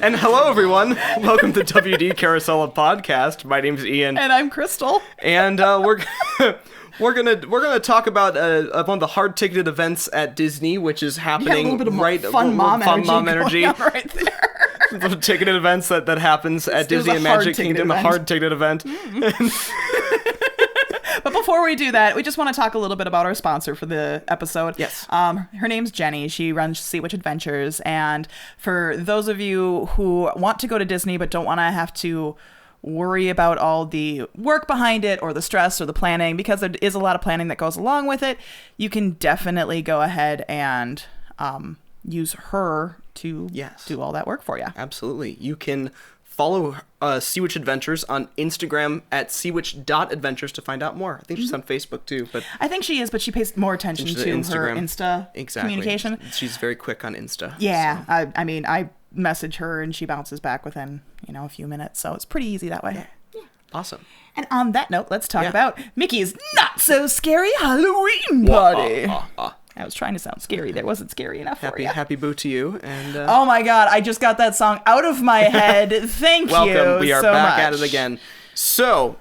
And hello, everyone. Welcome to WD Carousel podcast. My name's Ian, and I'm Crystal. And we're gonna talk about one of the hard-ticketed events at Disney, which is happening a little bit of fun mom energy going on right there. The ticketed events that happens at Disney and Magic Kingdom, a hard-ticketed event. But before we do that, we just want to talk a little bit about our sponsor for the episode. Yes. Her name's Jenny. She runs Sea Witch Adventures. And for those of you who want to go to Disney but don't want to have to worry about all the work behind it or the stress or the planning, because there is a lot of planning that goes along with it, you can definitely go ahead and use her to do all that work for you. Absolutely. You can follow Sea Witch Adventures on Instagram at seawitch.adventures to find out more. I think she's on Facebook too, but I think she is, but she pays more attention to her Insta communication. She's very quick on Insta. Yeah, so. I mean, I message her and she bounces back within a few minutes, so it's pretty easy that way. Yeah. Awesome. And on that note, let's talk about Mickey's Not-So-Scary Halloween Party. I was trying to sound scary. That wasn't scary enough for you. Happy boo to you. And oh my God, I just got that song out of my head. Thank you Welcome. We are so back much. at it again. So,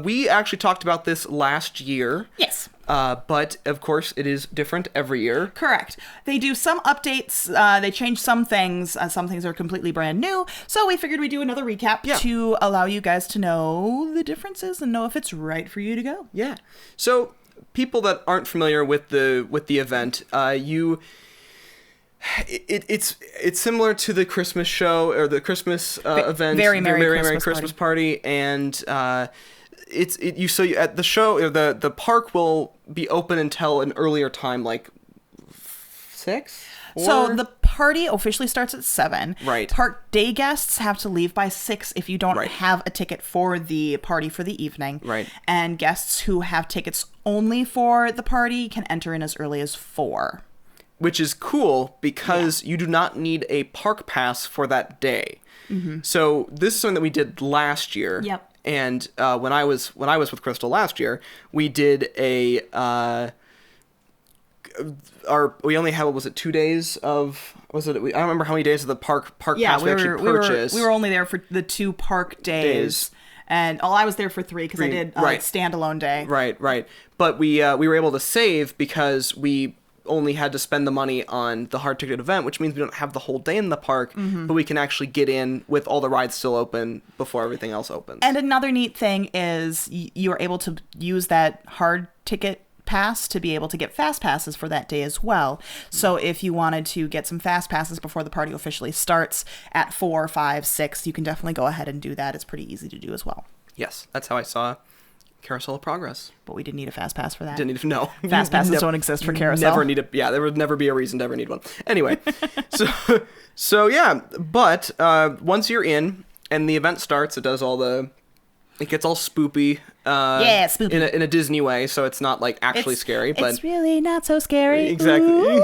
we actually talked about this last year. Yes. But, of course, it is different every year. Correct. They do some updates. They change some things. Some things are completely brand new. So we figured we'd do another recap to allow you guys to know the differences and know if it's right for you to go. Yeah. So, people that aren't familiar with the event, it's similar to the Christmas show or the Christmas event, Very Merry Christmas Party, and at the show, or the park will be open until an earlier time, like 6. So the party officially starts at 7. Right. Park day guests have to leave by 6 if you don't have a ticket for the party for the evening. Right. And guests who have tickets only for the party can enter in as early as 4. Which is cool because you do not need a park pass for that day. Mm-hmm. So this is something that we did last year. Yep. And when I was with Crystal last year, we did we only had, what was it, 2 days of, I don't remember how many days of the park pass we actually purchased. We were only there for the 2 park days. And I was there for 3 because I did standalone day. Right. But we were able to save because we only had to spend the money on the hard ticket event, which means we don't have the whole day in the park, but we can actually get in with all the rides still open before everything else opens. And another neat thing is you're able to use that hard ticket pass to be able to get fast passes for that day as well. So if you wanted to get some fast passes before the party officially starts at 4, 5, 6, you can definitely go ahead and do that. It's pretty easy to do as well. Yes, that's how I saw Carousel of Progress. But we didn't need a fast pass for that. No. Fast passes don't exist for Carousel. There would never be a reason to ever need one. Anyway, so yeah, but once you're in and the event starts, it gets all spoopy. Spoopy. In a Disney way, so it's not like actually scary, but it's really not so scary. Exactly.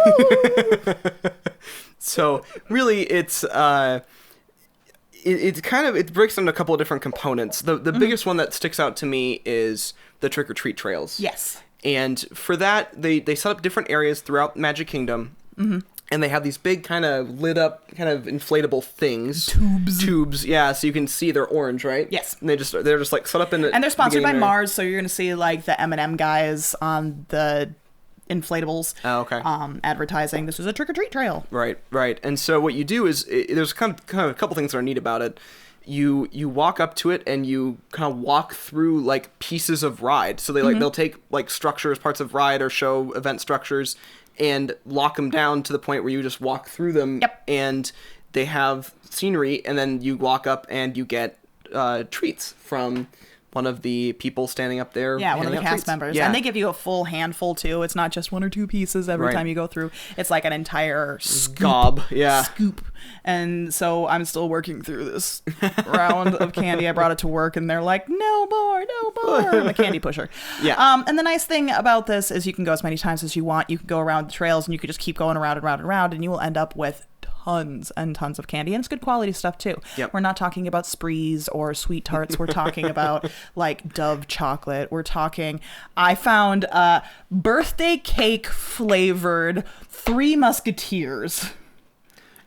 So really, it breaks down a couple of different components. The biggest one that sticks out to me is the trick or treat trails. Yes. And for that, they set up different areas throughout Magic Kingdom. Mm-hmm. And they have these big kind of lit up, kind of inflatable things. Tubes, yeah, so you can see they're orange, right? Yes. And they're just like set up in the And they're sponsored by Mars, so you're going to see like the M&M guys on the inflatables. Oh, okay. Advertising this is a trick-or-treat trail. Right. And so what you do is, there's kind of a couple things that are neat about it. You walk up to it and you kind of walk through like pieces of ride. So they'll take like structures, parts of ride or show event structures, and lock them down to the point where you just walk through them. Yep. And they have scenery, and then you walk up and you get treats from one of the people standing up there. Yeah, one of the cast members. Yeah. And they give you a full handful, too. It's not just 1 or 2 pieces every time you go through. It's like an entire scoop. Scoop. And so I'm still working through this round of candy. I brought it to work, and they're like, no more. I'm a candy pusher. Yeah. And the nice thing about this is you can go as many times as you want. You can go around the trails, and you could just keep going around and around and around, and you will end up with tons and tons of candy, and it's good quality stuff too. Yep. We're not talking about sprees or sweet tarts. We're talking about like Dove chocolate. I found birthday cake flavored Three Musketeers.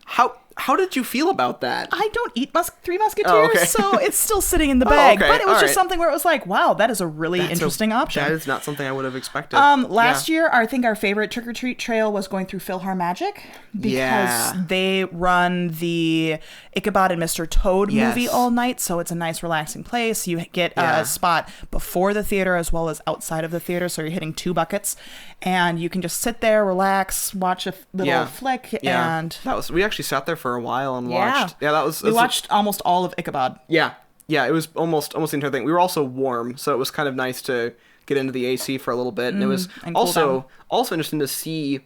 How how did you feel about that? I don't eat Three Musketeers, so it's still sitting in the bag. Okay. But it was All just right. something where it was like, wow, that is a really interesting option. That is not something I would have expected. Last year, I think our favorite trick-or-treat trail was going through Philharmagic because they run the Ichabod and Mr. Toad movie all night, so it's a nice, relaxing place. You get a spot before the theater as well as outside of the theater, so you're hitting 2 buckets, and you can just sit there, relax, watch a little flick, and we actually sat there for a while and watched. Yeah, we watched almost all of Ichabod. Yeah, it was almost the entire thing. We were also warm, so it was kind of nice to get into the AC for a little bit, and it was and cool also interesting to see,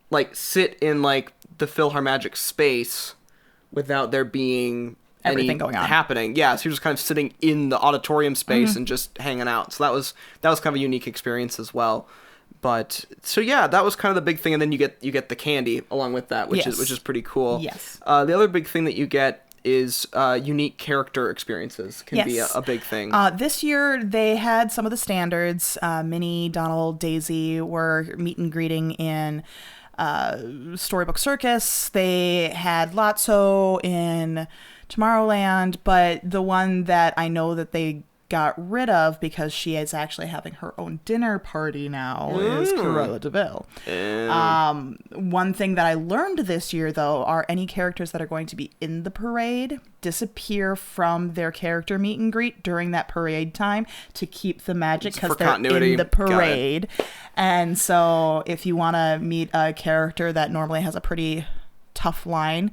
like, sit in like the Philharmagic space without there being everything going on happening. Yeah, so you're just kind of sitting in the auditorium space and just hanging out. So that was kind of a unique experience as well. But so yeah, that was kind of the big thing, and then you get the candy along with that, which is pretty cool. Yes. The other big thing that you get is unique character experiences can be a big thing. This year they had some of the standards. Minnie, Donald, Daisy were meet and greeting in Storybook Circus. They had Lotso in Tomorrowland, but the one that I know that they got rid of because she is actually having her own dinner party now is Cruella de Vil. One thing that I learned this year, though, are any characters that are going to be in the parade disappear from their character meet and greet during that parade time to keep the magic because they're in the parade. And so if you want to meet a character that normally has a pretty tough line,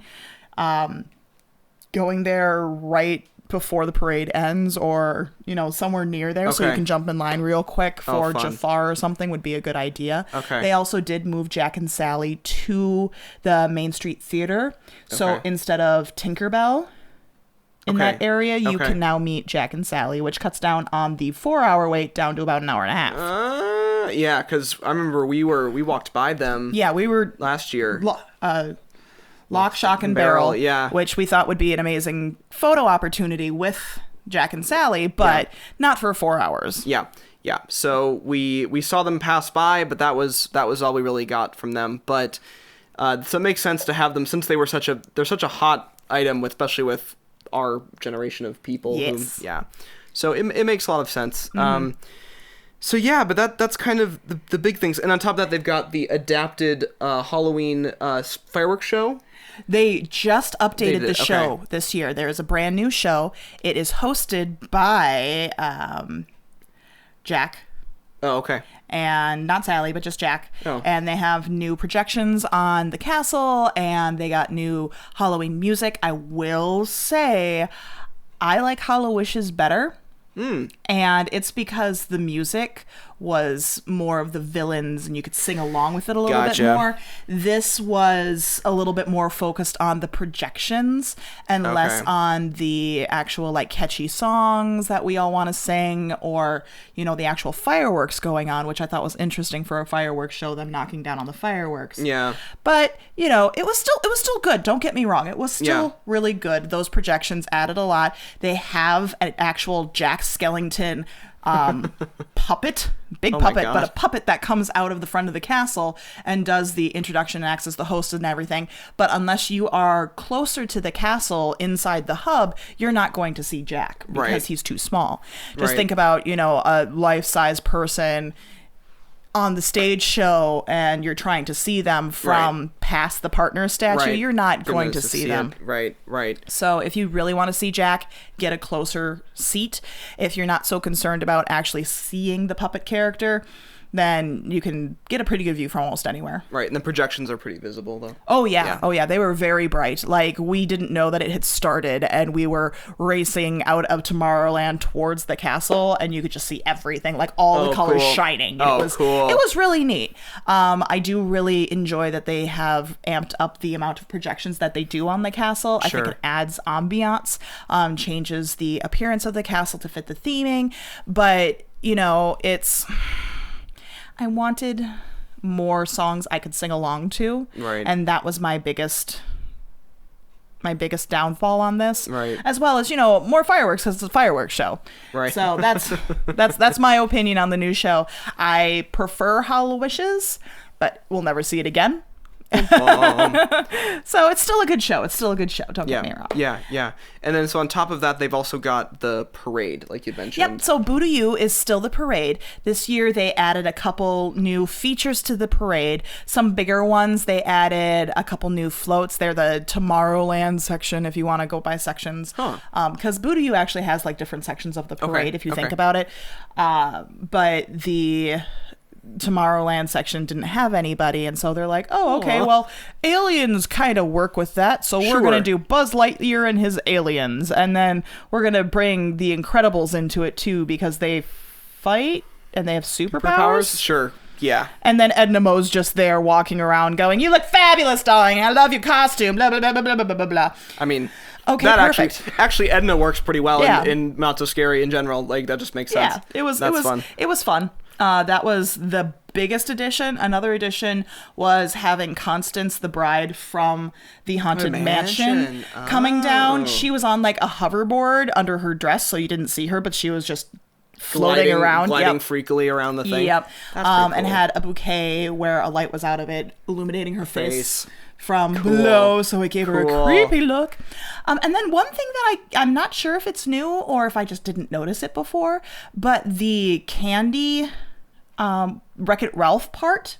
going there right before the parade ends, or somewhere near there, so you can jump in line real quick for Jafar or something would be a good idea. They also did move Jack and Sally to the Main Street Theater, so instead of Tinkerbell in that area, you can now meet Jack and Sally, which cuts down on the 4-hour wait down to about an hour and a half. Yeah, because I remember we walked by them. Yeah, we were last year. Lock, Shock, and Barrel, yeah. Which we thought would be an amazing photo opportunity with Jack and Sally, but not for 4 hours. Yeah. So we saw them pass by, but that was all we really got from them. But so it makes sense to have them since they're such a hot item, especially with our generation of people. Yes. So it makes a lot of sense. So yeah, but that's kind of the big things. And on top of that, they've got the adapted Halloween fireworks show. They just updated the show this year. There is a brand new show. It is hosted by Jack. Oh, okay. And not Sally, but just Jack. Oh. And they have new projections on the castle, and they got new Halloween music. I will say, I like Hollow Wishes better. And it's because the music was more of the villains and you could sing along with it a little bit more. This was a little bit more focused on the projections and less on the actual like catchy songs that we all want to sing, or the actual fireworks going on, which I thought was interesting for a fireworks show, them knocking down on the fireworks. Yeah. But it was still good. Don't get me wrong. It was still really good. Those projections added a lot. They have an actual Jack Skellington puppet, puppet, but a puppet that comes out of the front of the castle and does the introduction and acts as the host and everything. But unless you are closer to the castle inside the hub, you're not going to see Jack because he's too small. Just think about, a life-size person on the stage show and you're trying to see them from past the partner statue, you're not going to see them. Right. So if you really want to see Jack, get a closer seat. If you're not so concerned about actually seeing the puppet character, then you can get a pretty good view from almost anywhere. Right, and the projections are pretty visible, though. Oh, yeah. They were very bright. Like, we didn't know that it had started, and we were racing out of Tomorrowland towards the castle, and you could just see everything, like all the colors shining. Cool. It was really neat. I do really enjoy that they have amped up the amount of projections that they do on the castle. I think it adds ambiance, changes the appearance of the castle to fit the theming, but, I wanted more songs I could sing along to. Right. And that was my biggest downfall on this. Right. As well as, more fireworks because it's a fireworks show. Right. So that's my opinion on the new show. I prefer Hollow Wishes, but we'll never see it again. So it's still a good show. Don't get me wrong. Yeah. And then so on top of that, they've also got the parade, like you mentioned. Yep. So Boo-to-You is still the parade. This year they added a couple new features to the parade. Some bigger ones. They added a couple new floats. They're the Tomorrowland section, if you want to go by sections. Because Boo-to-You actually has like different sections of the parade, if you think about it. But the Tomorrowland section didn't have anybody, and so they're like, oh, okay, well, aliens kind of work with that, so we're gonna do Buzz Lightyear and his aliens, and then we're gonna bring the Incredibles into it too, because they fight and they have superpowers. Sure. Yeah. And then Edna Moe's just there walking around going, you look fabulous, darling, I love your costume, blah blah blah blah blah blah blah. I mean, okay, that perfect. actually Edna works pretty well in NotSoScary in general. Like, that just makes sense. Yeah, fun. It was fun. That was the biggest addition. Another addition was having Constance, the bride from the Haunted Mansion, coming down. She was on like a hoverboard under her dress, so you didn't see her, but she was just gliding freakily around the thing. Yep. That's pretty cool. And had a bouquet where a light was out of it, illuminating her face from below, so it gave her a creepy look. And then one thing that I'm not sure if it's new or if I just didn't notice it before, but the candy Wreck-It Ralph part,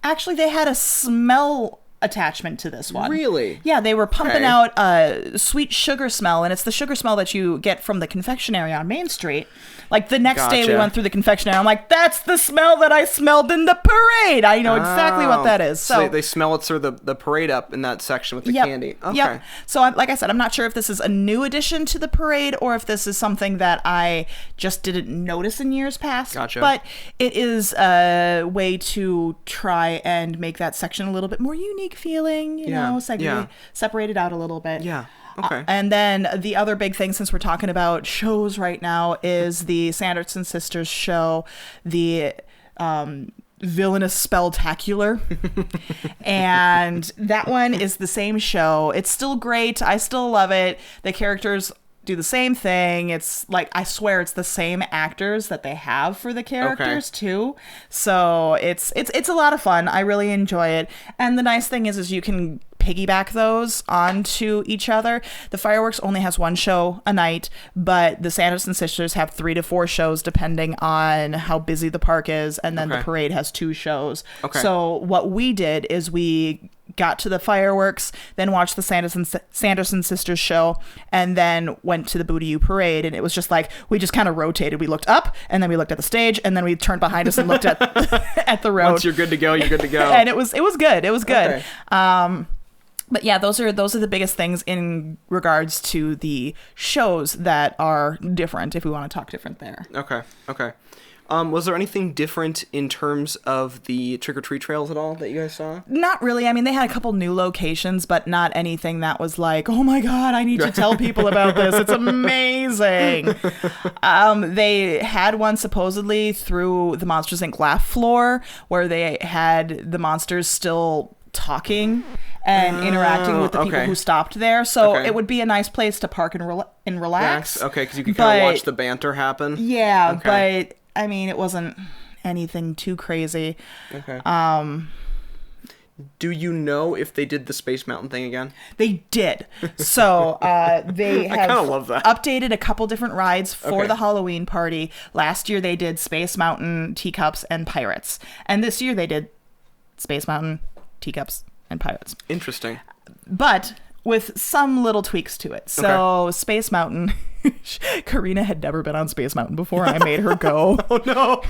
actually they had a smell attachment to this one. Really? Yeah, they were pumping out a sweet sugar smell, and it's the sugar smell that you get from the confectionery on Main Street. Like, the next day we went through the confectionery, I'm like, that's the smell that I smelled in the parade! I know exactly what that is. So they smell it through the parade up in that section with the candy. Okay. Yep. So like I said, I'm not sure if this is a new addition to the parade or if this is something that I just didn't notice in years past. Gotcha. But it is a way to try and make that section a little bit more unique feeling, you know, separate it out a little bit. Yeah. Okay. And then the other big thing, since we're talking about shows right now, is the Sanderson Sisters show, the Villainous Spelltacular. And that one is the same show. It's still great. I still love it. The characters do the same thing. It's like, I swear it's the same actors that they have for the characters too. So it's a lot of fun. I really enjoy it. And the nice thing is you can piggyback those onto each other. The fireworks only has one show a night, but the Sanderson Sisters have 3 to 4 shows depending on how busy the park is, and then the parade has 2 shows. So what we did is we got to the fireworks, then watched the Sanderson Sisters show, and then went to the Boo-to-You parade, and it was just like, we just kind of rotated. We looked up, and then we looked at the stage, and then we turned behind us and looked at at the road. Once you're good to go, you're good to go. And it was good. It was good. But yeah, those are the biggest things in regards to the shows that are different, if we want to talk different there. Okay. Was there anything different in terms of the trick-or-treat trails at all that you guys saw? Not really. I mean, they had a couple new locations, but not anything that was like, oh my God, I need to tell people about this. It's amazing. They had one supposedly through the Monsters, Inc. laugh floor, where they had the monsters still talking and interacting with the people who stopped there. So it would be a nice place to park and relax. Okay, because you could kind of watch the banter happen. Yeah, but I mean, it wasn't anything too crazy. Okay. Do you know if they did the Space Mountain thing again? They did. So they have I love that. updated a couple different rides for the Halloween party. Last year they did Space Mountain, Teacups, and Pirates. And this year they did Space Mountain, Teacups, and Pirates. Interesting. But with some little tweaks to it. So Space Mountain, Karina had never been on Space Mountain before. I made her go. Oh no!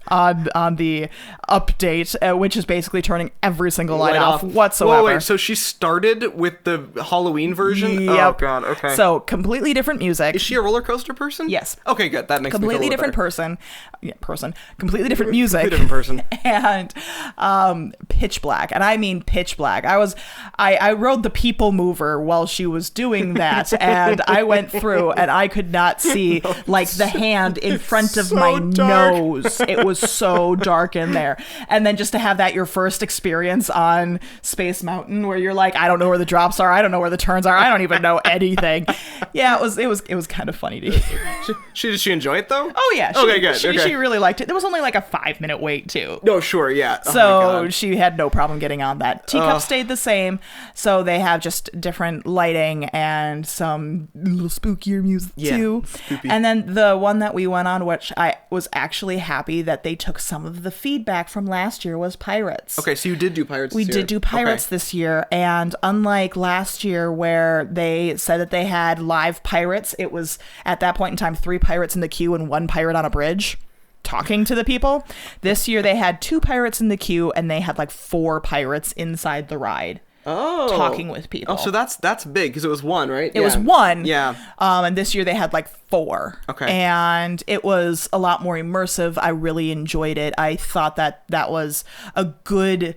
On the update, which is basically turning every single light off whatsoever. Whoa, wait, so she started with the Halloween version? Yep. Oh god, okay. So completely different music. Is she a roller coaster person? Yes. Okay, good. That makes me feel a completely little different better. person. Yeah, person. Completely different music. Completely different person. And pitch black. And I mean pitch black. I rode the people mover while she was doing that, and I went through and I I could not see like the hand in front of so my dark. nose. It was so dark in there. And then just to have that your first experience on Space Mountain where you're like, I don't know where the drops are. I don't know where the turns are. I don't even know anything. Yeah, it was kind of funny to hear. Did she enjoy it though? Oh yeah. Okay, good. She really liked it. There was only like a 5-minute wait too. No, sure, yeah. Oh my So God. she had no problem getting on that. Teacup stayed the same. So they have just different lighting and some little spookier music too. Spoopy. And then the one that we went on, which I was actually happy that they took some of the feedback from last year, was Pirates. Okay, so you did do Pirates We this year. did do Pirates this year, and unlike last year where they said that they had live pirates, it was at that point in time 3 pirates in the queue and 1 pirate on a bridge talking to the people. This year they had 2 pirates in the queue and they had like 4 pirates inside the ride. Talking with people. Oh, so that's big because it was 1, right? It was 1. Yeah. And this year they had like 4. Okay. And it was a lot more immersive. I really enjoyed it. I thought that was a good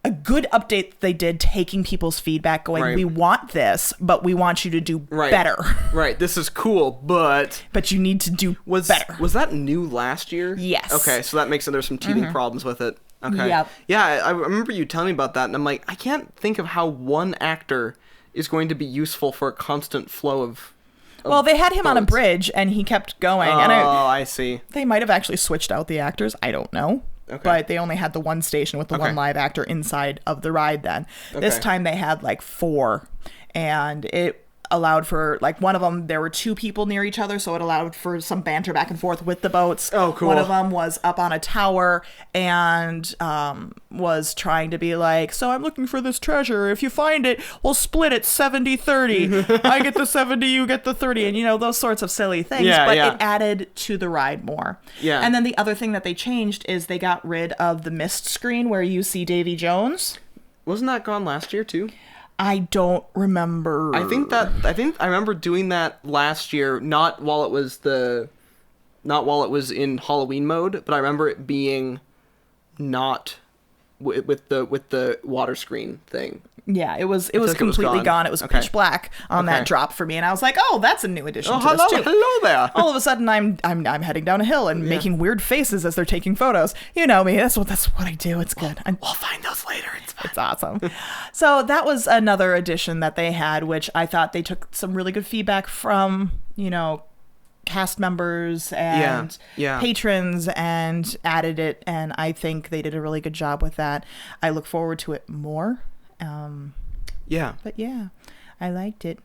update that they did, taking people's feedback, going, Right. we want this, but we want you to do better. Right. This is cool, but But you need to do better. Was that new last year? Yes. Okay, so that makes it there's some teething problems with it. Okay. Yep. Yeah, I remember you telling me about that, and I'm like, I can't think of how 1 actor is going to be useful for a constant flow of Well, they had him on a boats. bridge, and he kept going. Oh, And I see. they might have actually switched out the actors. I don't know. Okay. But they only had the 1 station with the 1 live actor inside of the ride then. This Okay. time they had like 4. And it allowed for, like, one of them, there were 2 people near each other, so it allowed for some banter back and forth with the boats. Oh, cool. One of them was up on a tower and was trying to be like, so I'm looking for this treasure. If you find it, we'll split it 70-30. I get the 70, you get the 30. And, you know, those sorts of silly things. Yeah, but yeah. it added to the ride more. Yeah. And then the other thing that they changed is they got rid of the mist screen where you see Davy Jones. Wasn't that gone last year too? I don't remember. I think I remember doing that last year, not while it was in Halloween mode, but I remember it being not with the water screen thing. Yeah, it was like it was completely gone. gone. It was Okay. pitch black on that drop for me, and I was like, "Oh, that's a new addition Oh, to this too." hello there. All of a sudden, I'm heading down a hill and making weird faces as they're taking photos. You know me. That's what I do. It's good. We'll find those later. It's fine. It's awesome. So that was another addition that they had, which I thought they took some really good feedback from, you know, cast members and Yeah. patrons and added it. And I think they did a really good job with that. I look forward to it more. Yeah. But yeah, I liked it.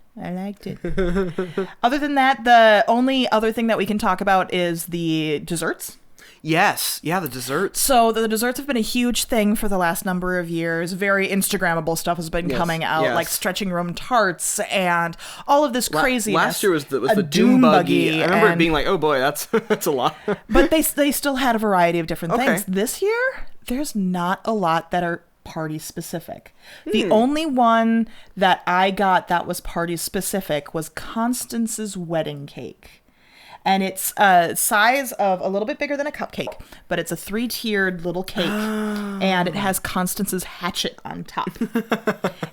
Other than that, the only other thing that we can talk about is the desserts. Yes. Yeah, the desserts. So the desserts have been a huge thing for the last number of years. Very Instagrammable stuff has been coming out, yes. like stretching room tarts and all of this craziness. Last year was A the Doom Buggy. I remember it and- being like, oh boy, that's a lot. But they still had a variety of different Okay. things. This year, there's not a lot that are party specific. The only one that I got that was party specific was Constance's wedding cake. And it's a size of a little bit bigger than a cupcake, but it's a 3-tiered little cake, and it has Constance's hatchet on top.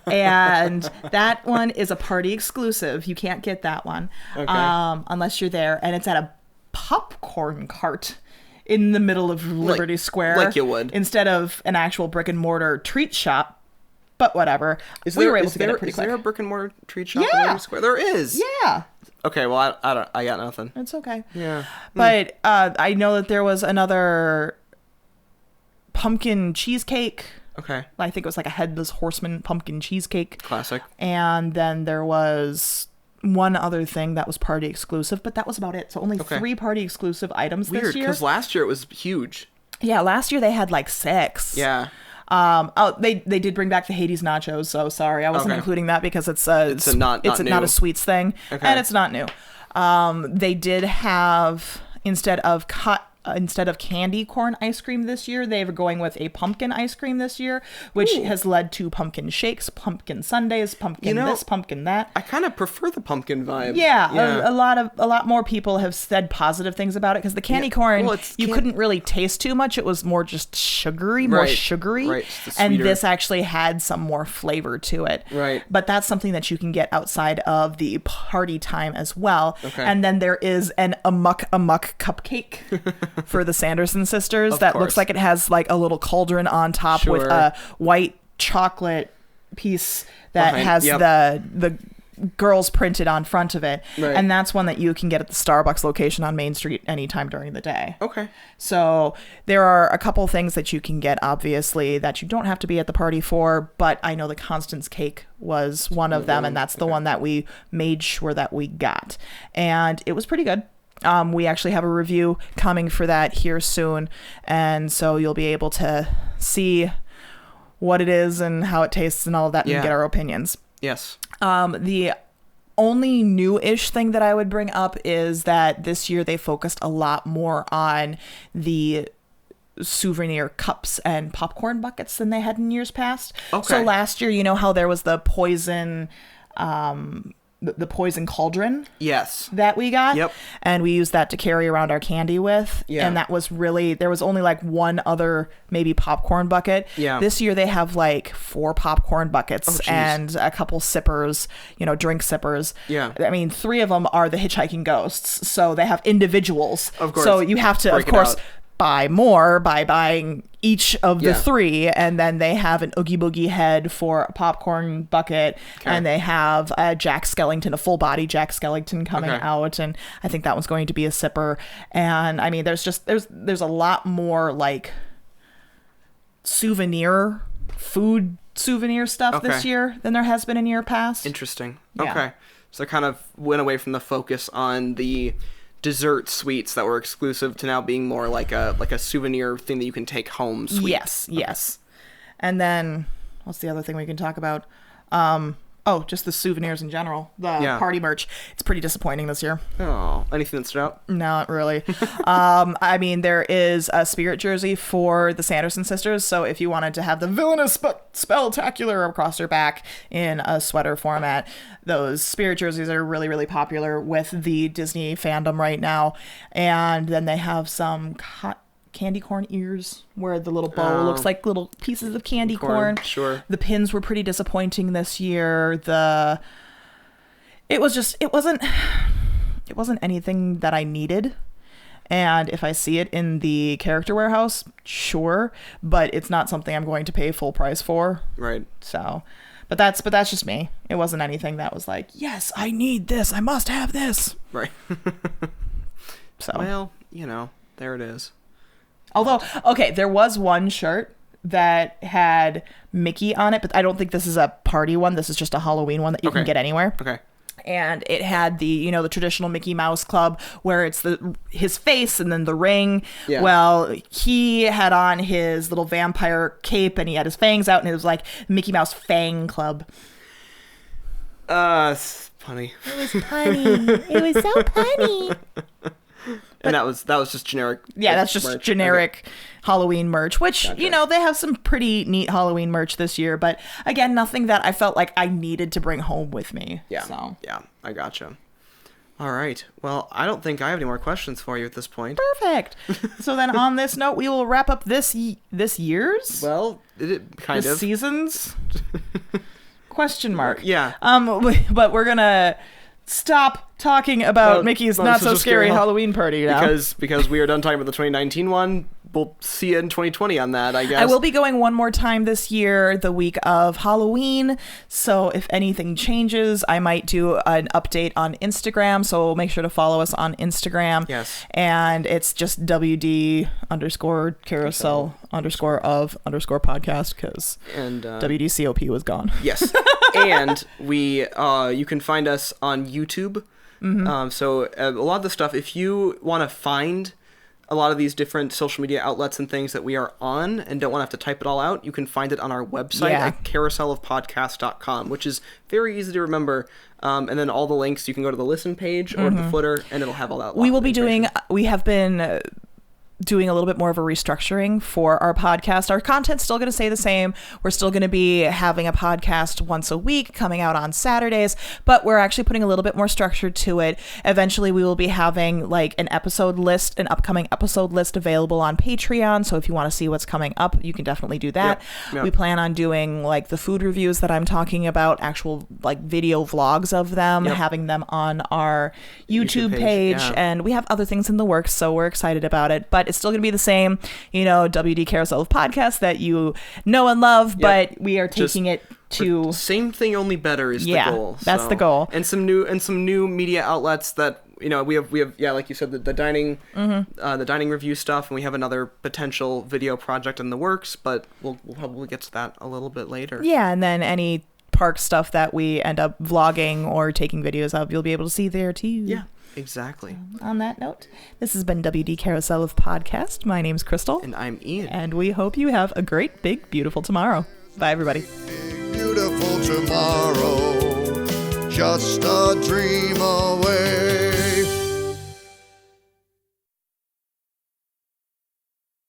And that one is a party exclusive. You can't get that one unless you're there, and it's at a popcorn cart in the middle of Liberty Square, like you would, instead of an actual brick and mortar treat shop. But whatever, we were able to get it pretty quick. Is there a brick and mortar treat shop in Yeah. Liberty Square? There is. Yeah. Okay, well, I got nothing. It's okay. Yeah. But I know that there was another pumpkin cheesecake. Okay. I think it was like a headless horseman pumpkin cheesecake. Classic. And then there was one other thing that was party exclusive, but that was about it. So only 3 party exclusive items Weird, this year. because last year it was huge. Yeah, last year they had like 6. Yeah. They did bring back the Hades nachos, so sorry I wasn't including that because it's not a sweets thing, Okay. and it's not new. They did have, instead of cut instead of candy corn ice cream this year, they're going with a pumpkin ice cream this year, which has led to pumpkin shakes, pumpkin sundaes, pumpkin this, pumpkin that. I kind of prefer the pumpkin vibe. Yeah. A lot more people have said positive things about it, because the candy corn, you couldn't really taste too much. It was more just sugary, more sugary. Right. And this actually had some more flavor to it. Right. But that's something that you can get outside of the party time as well. Okay. And then there is an Amok cupcake for the Sanderson sisters that looks like it has like a little cauldron on top with a white chocolate piece that has the girls printed on front of it. Right. And that's one that you can get at the Starbucks location on Main Street anytime during the day. Okay. So there are a couple things that you can get, obviously, that you don't have to be at the party for, but I know the Constance cake was one of them, and that's the one that we made sure that we got. And it was pretty good. We actually have a review coming for that here soon, and so you'll be able to see what it is and how it tastes and all of that, and get our opinions. Yes. The only new-ish thing that I would bring up is that this year they focused a lot more on the souvenir cups and popcorn buckets than they had in years past. Okay. So last year, you know how there was the poison the poison cauldron that we got, and we used that to carry around our candy with, and that was really, there was only like one other maybe popcorn bucket. This year they have like 4 popcorn buckets and a couple sippers, drink sippers. I mean, 3 of them are the hitchhiking ghosts, so they have individuals, of course, so you have to of course buy more by buying each of the 3, and then they have an Oogie Boogie head for a popcorn bucket, and they have a Jack Skellington, a full body Jack Skellington coming out, and I think that one's going to be a sipper. And I mean, there's a lot more like food souvenir stuff this year than there has been in year past. Interesting. Okay, so I kind of went away from the focus on the dessert sweets that were exclusive to now being more like a souvenir thing that you can take home sweet. Yes. And then what's the other thing we can talk about? Just the souvenirs in general. The party merch. It's pretty disappointing this year. Oh, anything that stood out? Not really. I mean, there is a spirit jersey for the Sanderson sisters, so if you wanted to have the villainous but spectacular across their back in a sweater format, those spirit jerseys are really, really popular with the Disney fandom right now. And then they have some candy corn ears where the little bow looks like little pieces of candy corn. Sure. The pins were pretty disappointing this year. It wasn't anything that I needed. And if I see it in the character warehouse, sure, but it's not something I'm going to pay full price for. Right. So, but that's just me. It wasn't anything that was like, yes, I need this. I must have this. Right. So, well, there it is. Although, okay, there was one shirt that had Mickey on it, but I don't think this is a party one. This is just a Halloween one that you can get anywhere. Okay. And it had the traditional Mickey Mouse Club where it's his face and then the ring. Yeah. Well, he had on his little vampire cape and he had his fangs out, and it was like Mickey Mouse Fang Club. It's funny. It was punny. It was so punny. And that was just generic. Yeah, that's just merch. Generic Halloween merch, which, gotcha. They have some pretty neat Halloween merch this year. But again, nothing that I felt like I needed to bring home with me. Yeah. So. Yeah, I gotcha. All right. Well, I don't think I have any more questions for you at this point. Perfect. So then on this note, we will wrap up this year's? Well, kind of. Season's? Question mark. Yeah. But we're going to stop talking about Mickey's Not-So-Scary Halloween party now. Because we are done talking about the 2019 one. We'll see you in 2020 on that, I guess. I will be going one more time this year, the week of Halloween. So if anything changes, I might do an update on Instagram. So make sure to follow us on Instagram. Yes. And it's just WD_carousel_of_podcast because WDCoP was gone. Yes. And you can find us on YouTube. Mm-hmm. So a lot of the stuff, if you want to find a lot of these different social media outlets and things that we are on and don't want to have to type it all out, you can find it on our website at carouselofpodcast.com, which is very easy to remember. And then all the links, you can go to the listen page or the footer, and it'll have all that. We have been doing a little bit more of a restructuring for our podcast. Our content's still going to stay the same. We're still going to be having a podcast once a week coming out on Saturdays, but we're actually putting a little bit more structure to it. Eventually we will be having like an upcoming episode list available on Patreon. So if you want to see what's coming up, you can definitely do that. Yep. We plan on doing like the food reviews that I'm talking about, actual like video vlogs of them, having them on our YouTube page. And we have other things in the works, so we're excited about it. But it's still going to be the same, WD Carousel of podcasts that you know and love, but we are taking it to same thing, only better is the goal. That's the goal. And some new media outlets that we have like you said, the dining the dining review stuff, and we have another potential video project in the works, but we'll probably get to that a little bit later. Yeah, and then any park stuff that we end up vlogging or taking videos of, you'll be able to see there too. Yeah. Exactly. On that note, this has been WD Carousel of Podcast. My name's Crystal. And I'm Ian. And we hope you have a great, big, beautiful tomorrow. Bye, everybody. Beautiful tomorrow, just a dream away.